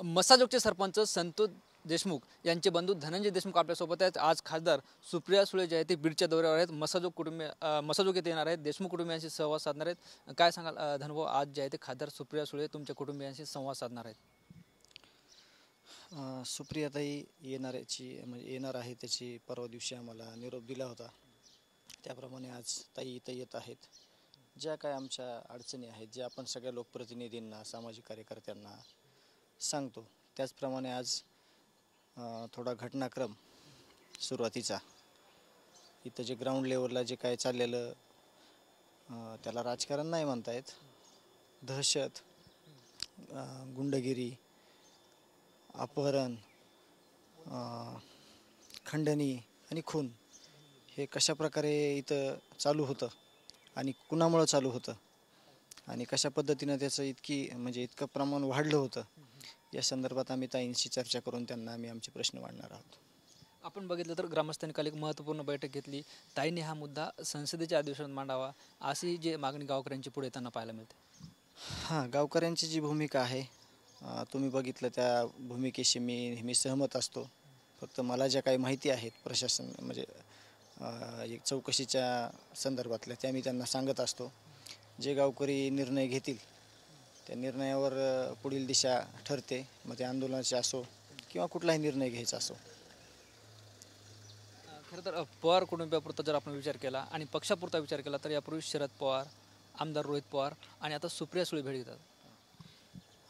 मसाजोगचे सरपंच संतोष देशमुख यांचे बंधू धनंजय देशमुख आपल्यासोबत आहेत। आज खासदार सुप्रिया सुळे जे आहेत ते बीडच्या दौऱ्यावर आहेत। मसाजोग येथे येणार आहेत, देशमुख कुटुंबियांशी संवाद साधणार आहेत। काय सांगाल धनभाऊ, आज जे आहे ते खासदार सुप्रिया सुळे तुमच्या कुटुंबियांशी संवाद साधणार आहेत? सुप्रियाताई येणार आहे त्याची परवा दिवशी आम्हाला निरोप दिला होता। त्याप्रमाणे आज ताई इथं येत आहेत। ज्या काय आमच्या अडचणी आहेत, ज्या आपण सगळ्या लोकप्रतिनिधींना, सामाजिक कार्यकर्त्यांना सांगतो, त्याचप्रमाणे आज थोडा घटनाक्रम सुरुवातीचा इथं जे ग्राउंड लेवलला जे काय चाललेलं, त्याला राजकारण नाही म्हणता येत, दहशत, गुंडगिरी, अपहरण, खंडणी आणि खून हे कशा प्रकारे इथं चालू होतं आणि कुणामुळं चालू होतं आणि कशा पद्धतीनं त्याचं इतकं प्रमाण वाढलं होतं, या संदर्भात आम्ही ताईंशी चर्चा करून त्यांना आमचे प्रश्न मांडणार आहोत। आपण बघितलं तर ग्रामस्थांनी काल एक महत्त्वपूर्ण बैठक घेतली। ताईंनी हा मुद्दा संसदेच्या अधिवेशनात मांडावा अशी जी मागणी गावकऱ्यांची पुढे येताना पाहायला मिळते। गावकऱ्यांची जी भूमिका आहे, तुम्ही बघितलं, त्या भूमिकेशी मी नेहमी सहमत असतो। फक्त मला ज्या काही माहिती आहेत प्रशासन एक चौकशीच्या संदर्भातल्या, त्या मी त्यांना सांगत असतो। जे गावकरी निर्णय घेतील त्या निर्णयावर पुढील दिशा ठरते, मग ते आंदोलनाचे असो किंवा कुठलाही निर्णय घ्यायचा असो। खरं तर पवार कुटुंबियापुरता जर आपण विचार केला आणि पक्षापुरता विचार केला तर यापूर्वी शरद पवार, आमदार रोहित पवार आणि आता सुप्रिया सुळे भेट घेतात।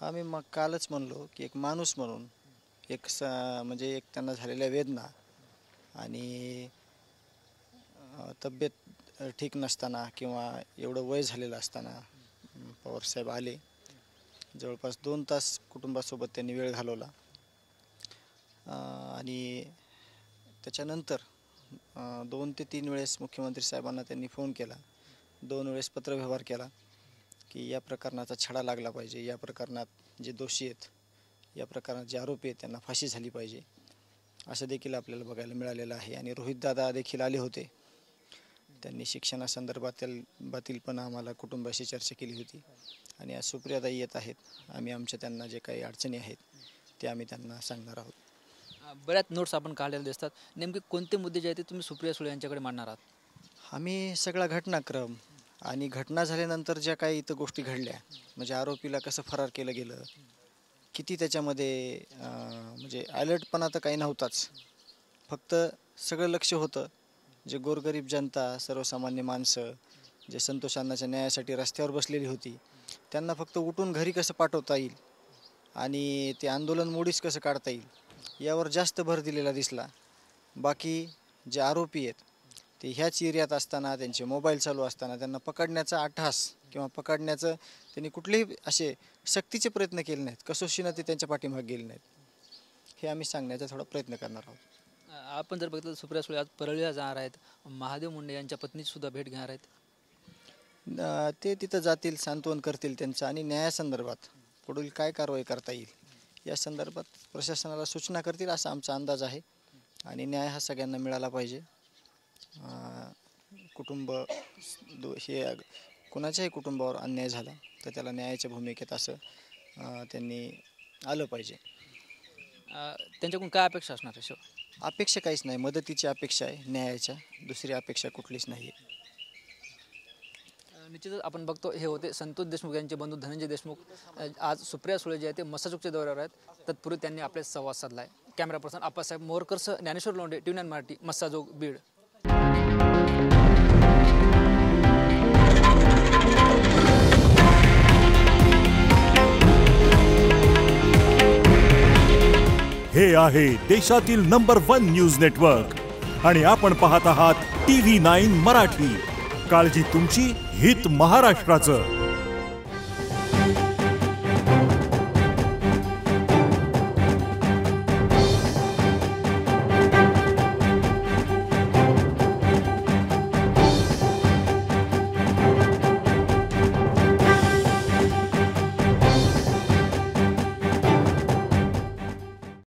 आम्ही मग कालच म्हणलो की एक माणूस म्हणून एक त्यांना झालेल्या वेदना आणि तब्येत ठीक नसताना किंवा एवढं वय झालेलं असताना पवारसाहेब आले। जवळपास 2 तास कुटुंबासोबत त्यांनी वेळ घालवला आणि त्याच्यानंतर 2 ते 3 वेळेस मुख्यमंत्री साहेबांना त्यांनी फोन केला, 2 वेळेस पत्रव्यवहार केला की या प्रकरणाचा छडा लागला पाहिजे, या प्रकरणात जे दोषी आहेत, या प्रकरणात जे आरोपी आहेत त्यांना फाशी झाली पाहिजे, असं देखील आपल्याला बघायला मिळालेलं आहे। आणि रोहितदादा देखील आले होते, त्यांनी शिक्षणासंदर्भातील पण आम्हाला कुटुंबाशी चर्चा केली होती। आणि आज सुप्रियाताई येत आहेत, आम्ही त्यांना जे काही अडचणी आहेत ते आम्ही त्यांना सांगणार आहोत। बऱ्याच नोट्स आपण काढलेल्या दिसतात, नेमके कोणते मुद्दे जे आहेत ते तुम्ही सुप्रिया सुळे यांच्याकडे मांडणार आहात? आम्ही सगळा घटनाक्रम आणि घटना झाल्यानंतर ज्या काही इथं गोष्टी घडल्या, म्हणजे आरोपीला कसं फरार केलं गेलं, किती त्याच्यामध्ये अलर्टपणा तर काही नव्हताच, फक्त सगळं लक्ष होतं जे गोरगरीब जनता, सर्वसामान्य माणसं जे संतोष अण्णांच्या न्यायासाठी रस्त्यावर बसलेली होती, त्यांना फक्त उठून घरी कसं पाठवता येईल आणि ते आंदोलन मोडीस कसं काढता येईल यावर जास्त भर दिलेला दिसला। बाकी जे आरोपी आहेत ते ह्याच एरियात असताना, त्यांचे मोबाईल चालू असताना त्यांना पकडण्याचा अट्टहास किंवा पकडण्याचं त्यांनी कुठलेही असे सक्तीचे प्रयत्न केले नाहीत, कसोशीनं ते त्यांच्या पाठीमागे गेले नाहीत, हे आम्ही सांगण्याचा थोडा प्रयत्न करणार आहोत। आपण जर बघितलं सुप्रिया सुळे आज परळीला जाणार आहेत, महादेव मुंडे यांच्या पत्नीची सुद्धा भेट घेणार आहेत। ते तिथं जातील, सांत्वन करतील त्यांचं आणि न्यायासंदर्भात पुढील काय कारवाई करता येईल या संदर्भात प्रशासनाला सूचना करतील असा आमचा अंदाज आहे। आणि न्याय हा सगळ्यांना मिळाला पाहिजे। हे कुणाच्याही कुटुंबावर अन्याय झाला तर त्याला न्यायाच्या भूमिकेत असं त्यांनी आलं पाहिजे। त्यांच्याकडून काय अपेक्षा असणार आहे? अपेक्षा काहीच नाही, मदतीची अपेक्षा आहे, न्यायाच्या, दुसरी अपेक्षा कुठलीच नाही आहे। निश्चितच आपण बघतो, हे होते संतोष देशमुख यांचे बंधू धनंजय देशमुख। आज सुप्रिया सुळे जे आहे ते मसाजोगच्या दौऱ्यावर आहेत, तत्पूर्वी त्यांनी आपले संवाद साधला आहे। कॅमेरा पर्सन आप्पासाहेब मोरकरसह ज्ञानेश्वर लोंढे, TV9 मराठी, मसाजोग, बीड। हे आहे देशातील नंबर 1 न्यूज नेटवर्क आणि आपण पाहत आहात TV9 मराठी। काळजी तुमची, हित महाराष्ट्राचं।